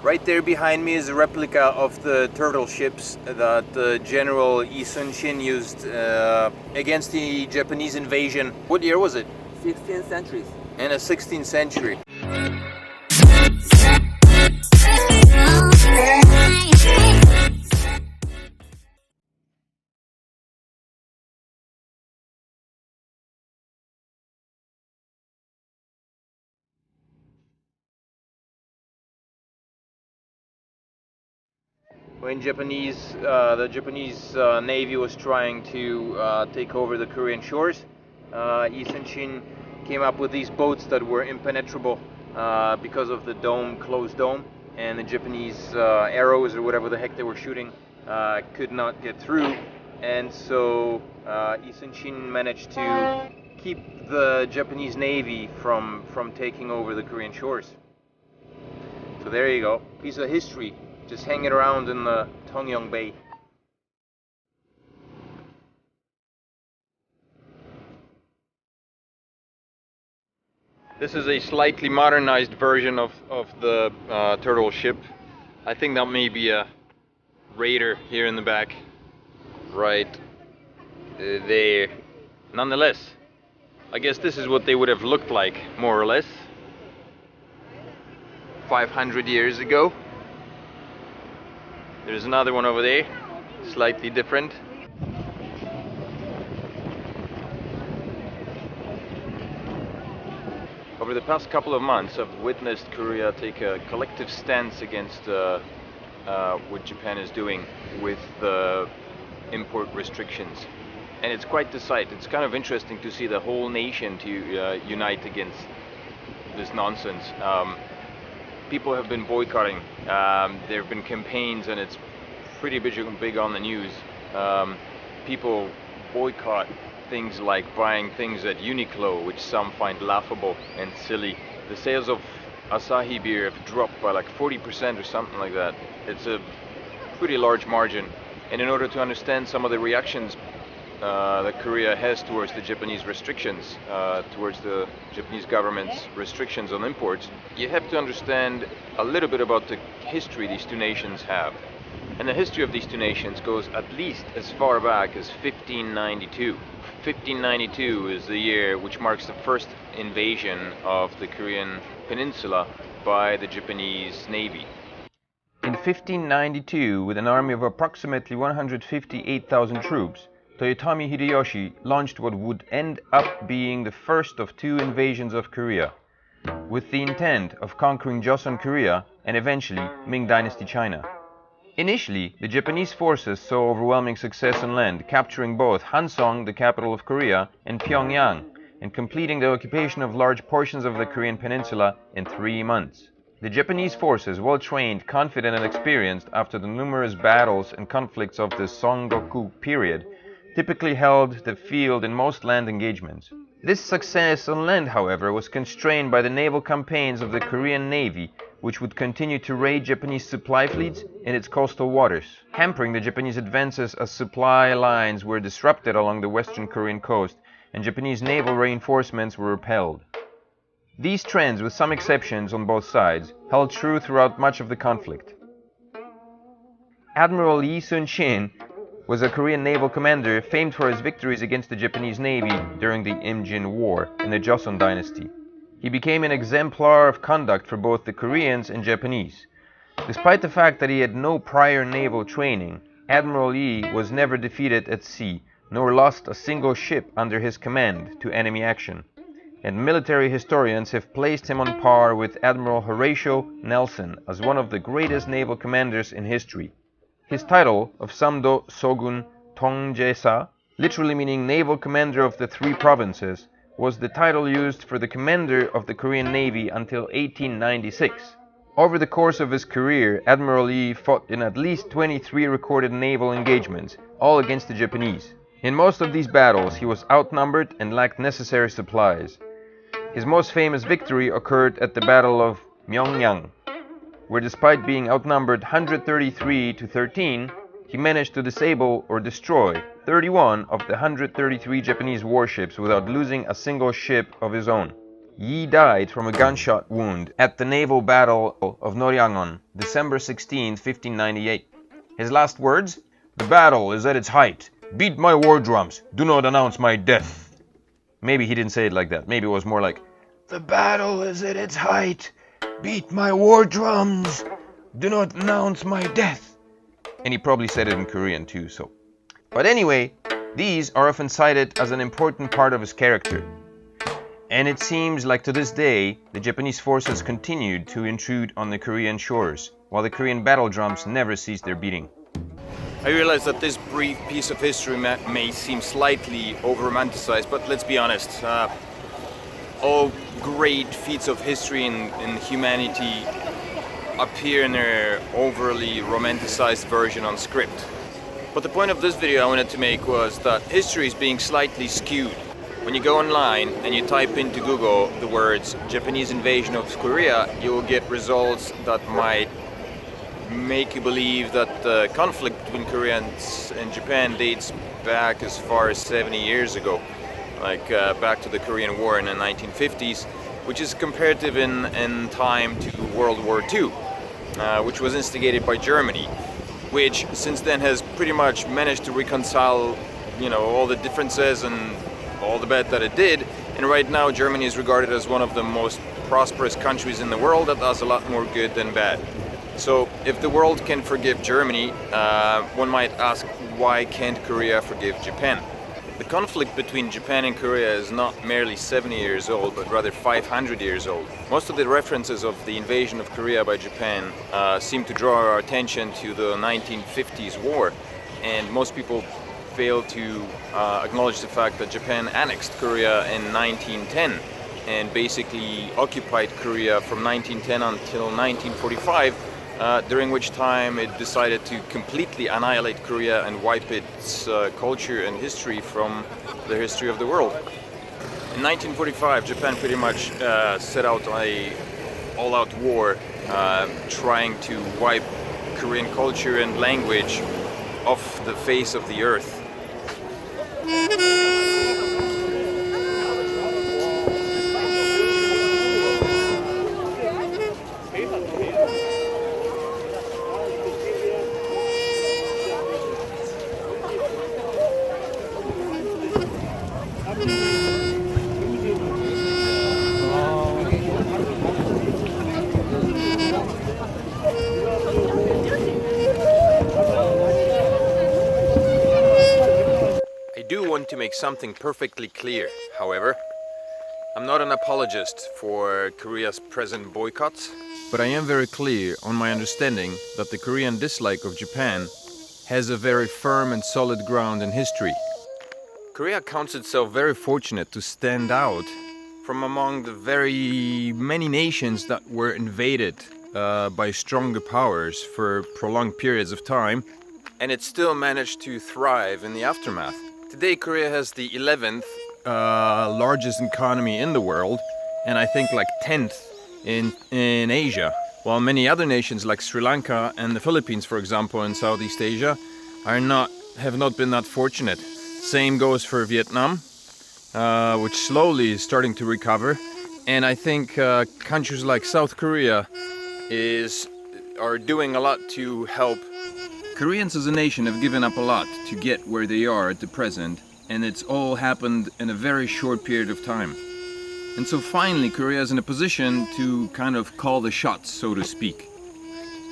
Right there behind me is a replica of the turtle ships that General Isun신 used against the Japanese invasion. What year was it? 16th century. In the 16th century. When the Japanese Navy was trying to take over the Korean shores, Isun-shin came up with these boats that were impenetrable because of the closed dome, and the Japanese arrows or whatever the heck they were shooting could not get through, and so Isun-shin managed to keep the Japanese Navy from taking over the Korean shores. So there you go, piece of history. Just hanging around in the Tongyong Bay. This is a slightly modernized version of the turtle ship. I think that may be a raider here in the back, right there. Nonetheless, I guess this is what they would have looked like, more or less, 500 years ago. There's another one over there, slightly different. Over the past couple of months, I've witnessed Korea take a collective stance against what Japan is doing with the import restrictions. And it's quite the sight. It's kind of interesting to see the whole nation to unite against this nonsense. People have been boycotting. There have been campaigns, and it's pretty big on the news. People boycott things like buying things at Uniqlo, which some find laughable and silly. The sales of Asahi beer have dropped by like 40% or something like that. It's a pretty large margin. And in order to understand some of the reactions that Korea has towards the Japanese restrictions, towards the Japanese government's restrictions on imports, you have to understand a little bit about the history these two nations have. And the history of these two nations goes at least as far back as 1592. 1592 is the year which marks the first invasion of the Korean peninsula by the Japanese Navy. In 1592, with an army of approximately 158,000 troops, Toyotomi Hideyoshi launched what would end up being the first of two invasions of Korea, with the intent of conquering Joseon Korea and eventually Ming Dynasty China. Initially, the Japanese forces saw overwhelming success on land, capturing both Hansong, the capital of Korea, and Pyongyang, and completing the occupation of large portions of the Korean peninsula in 3 months. The Japanese forces, well trained, confident and experienced after the numerous battles and conflicts of the Songoku period, typically held the field in most land engagements. This success on land, however, was constrained by the naval campaigns of the Korean Navy, which would continue to raid Japanese supply fleets in its coastal waters, hampering the Japanese advances as supply lines were disrupted along the western Korean coast and Japanese naval reinforcements were repelled. These trends, with some exceptions on both sides, held true throughout much of the conflict. Admiral Isun-shin was a Korean naval commander famed for his victories against the Japanese Navy during the Imjin War in the Joseon dynasty. He became an exemplar of conduct for both the Koreans and Japanese. Despite the fact that he had no prior naval training, Admiral Yi was never defeated at sea, nor lost a single ship under his command to enemy action, and military historians have placed him on par with Admiral Horatio Nelson as one of the greatest naval commanders in history. His title of Samdo Sogun Tongjaesa, literally meaning Naval Commander of the Three Provinces, was the title used for the commander of the Korean Navy until 1896. Over the course of his career, Admiral Yi fought in at least 23 recorded naval engagements, all against the Japanese. In most of these battles, he was outnumbered and lacked necessary supplies. His most famous victory occurred at the Battle of Myeongyang, where despite being outnumbered 133 to 13, he managed to disable or destroy 31 of the 133 Japanese warships without losing a single ship of his own. Yi died from a gunshot wound at the naval battle of Noryangon, December 16, 1598. His last words? "The battle is at its height. Beat my war drums. Do not announce my death." Maybe he didn't say it like that. Maybe it was more like, "The battle is at its height. Beat my war drums. Do not announce my death." And he probably said it in Korean too, so. But anyway, these are often cited as an important part of his character. And it seems like to this day, the Japanese forces continued to intrude on the Korean shores, while the Korean battle drums never ceased their beating. I realize that this brief piece of history may seem slightly over-romanticized, but let's be honest. All great feats of history in humanity appear in their overly romanticized version on script. But the point of this video I wanted to make was that history is being slightly skewed. When you go online and you type into Google the words Japanese invasion of Korea, you will get results that might make you believe that the conflict between Korea and Japan dates back as far as 70 years ago, like back to the Korean War in the 1950s, which is comparative in time to World War II, which was instigated by Germany, which since then has pretty much managed to reconcile, all the differences and all the bad that it did. And right now Germany is regarded as one of the most prosperous countries in the world that does a lot more good than bad. So if the world can forgive Germany, one might ask, why can't Korea forgive Japan? The conflict between Japan and Korea is not merely 70 years old, but rather 500 years old. Most of the references of the invasion of Korea by Japan seem to draw our attention to the 1950s war, and most people fail to acknowledge the fact that Japan annexed Korea in 1910 and basically occupied Korea from 1910 until 1945, during which time it decided to completely annihilate Korea and wipe its culture and history from the history of the world. In 1945, Japan pretty much set out an all-out war trying to wipe Korean culture and language off the face of the earth. To make something perfectly clear, however, I'm not an apologist for Korea's present boycotts, but I am very clear on my understanding that the Korean dislike of Japan has a very firm and solid ground in history. Korea counts itself very fortunate to stand out from among the very many nations that were invaded by stronger powers for prolonged periods of time, and it still managed to thrive in the aftermath. Today, Korea has the 11th largest economy in the world, and I think like 10th in Asia, while many other nations like Sri Lanka and the Philippines, for example, in Southeast Asia, have not been that fortunate. Same goes for Vietnam, which slowly is starting to recover, and I think countries like South Korea are doing a lot to help. Koreans as a nation have given up a lot to get where they are at the present, and it's all happened in a very short period of time. And so finally Korea is in a position to kind of call the shots, so to speak.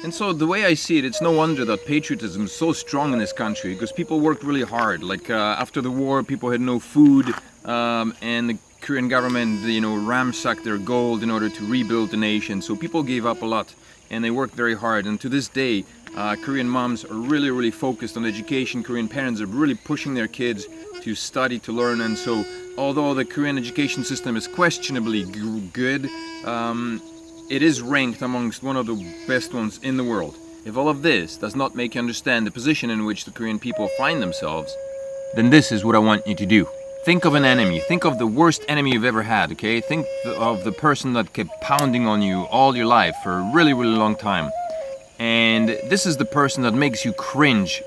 And so the way I see it, it's no wonder that patriotism is so strong in this country, because people worked really hard. Like after the war, people had no food, and the Korean government, ransacked their gold in order to rebuild the nation. So people gave up a lot, and they worked very hard. And to this day, Korean moms are really, really focused on education. Korean parents are really pushing their kids to study, to learn. And so, although the Korean education system is questionably good, it is ranked amongst one of the best ones in the world. If all of this does not make you understand the position in which the Korean people find themselves, then this is what I want you to do. Think of an enemy. Think of the worst enemy you've ever had, okay? Think of the person that kept pounding on you all your life for a really, really long time. And this is the person that makes you cringe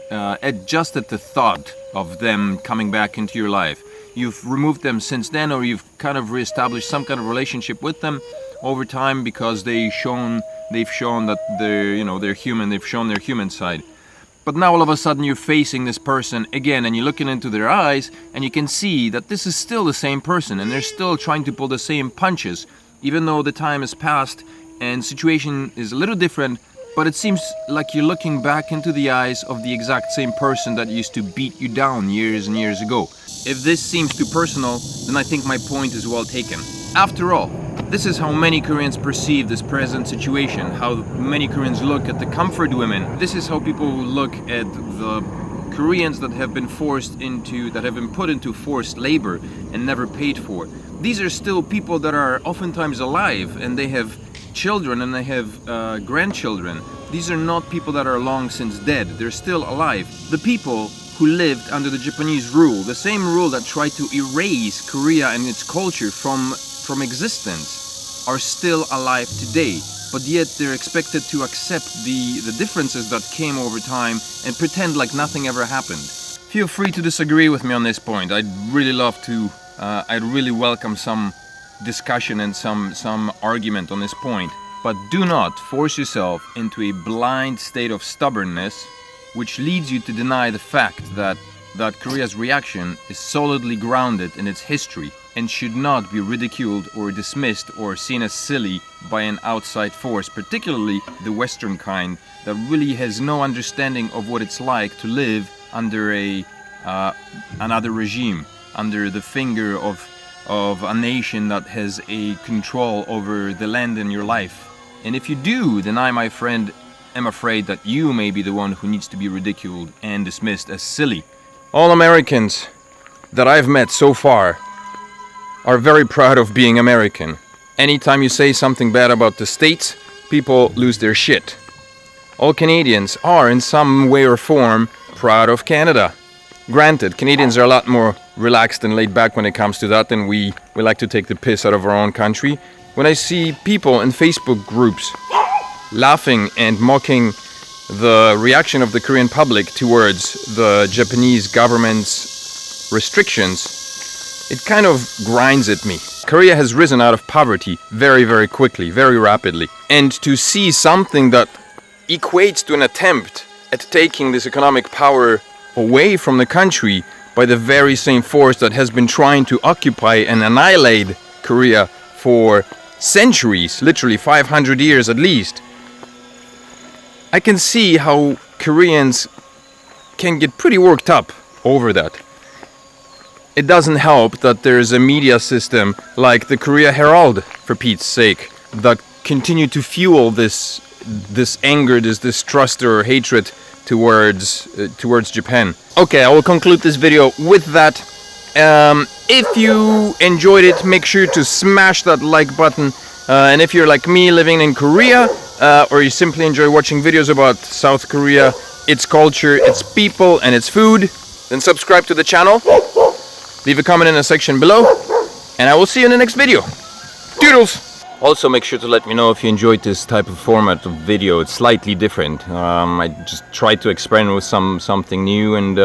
just at the thought of them coming back into your life. you've removed them since then, or you've kind of reestablished some kind of relationship with them over time because they've shown that they're human, they've shown their human side. But now all of a sudden you're facing this person again and you're looking into their eyes and you can see that this is still the same person and they're still trying to pull the same punches, even though the time has passed and situation is a little different, but it seems like you're looking back into the eyes of the exact same person that used to beat you down years and years ago. If this seems too personal, then I think my point is well taken. After all, this is how many Koreans perceive this present situation, how many Koreans look at the comfort women. This is how people look at the Koreans that have been put into forced labor and never paid for. These are still people that are oftentimes alive and they have children and they have grandchildren. These are not people that are long since dead. They're still alive. The people who lived under the Japanese rule, the same rule that tried to erase Korea and its culture from existence, are still alive today, but yet they're expected to accept the differences that came over time and pretend like nothing ever happened. Feel free to disagree with me on this point. I'd really welcome some discussion and some argument on this point. But do not force yourself into a blind state of stubbornness which leads you to deny the fact that Korea's reaction is solidly grounded in its history and should not be ridiculed or dismissed or seen as silly by an outside force, particularly the Western kind that really has no understanding of what it's like to live under another regime, under the finger of a nation that has a control over the land in your life. And if you do, then I, my friend, am afraid that you may be the one who needs to be ridiculed and dismissed as silly. All Americans that I've met so far are very proud of being American. Anytime you say something bad about the States, people lose their shit. All Canadians are in some way or form proud of Canada. Granted, Canadians are a lot more relaxed and laid back when it comes to that, and we like to take the piss out of our own country. When I see people in Facebook groups laughing and mocking the reaction of the Korean public towards the Japanese government's restrictions, it kind of grinds at me. Korea has risen out of poverty very, very quickly, very rapidly. And to see something that equates to an attempt at taking this economic power away from the country by the very same force that has been trying to occupy and annihilate Korea for centuries, literally 500 years at least, I can see how Koreans can get pretty worked up over that. It doesn't help that there's a media system like the Korea Herald, for Pete's sake, that continue to fuel this anger, this distrust or hatred towards Japan. Okay, I will conclude this video with that. If you enjoyed it, make sure to smash that like button. And if you're like me living in Korea, or you simply enjoy watching videos about South Korea, its culture, its people, and its food, then subscribe to the channel. Leave a comment in the section below, and I will see you in the next video. Doodles! Also, make sure to let me know if you enjoyed this type of format of video. It's slightly different. I just tried to experiment with something new, and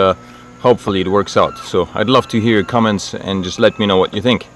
hopefully it works out. So I'd love to hear your comments and just let me know what you think.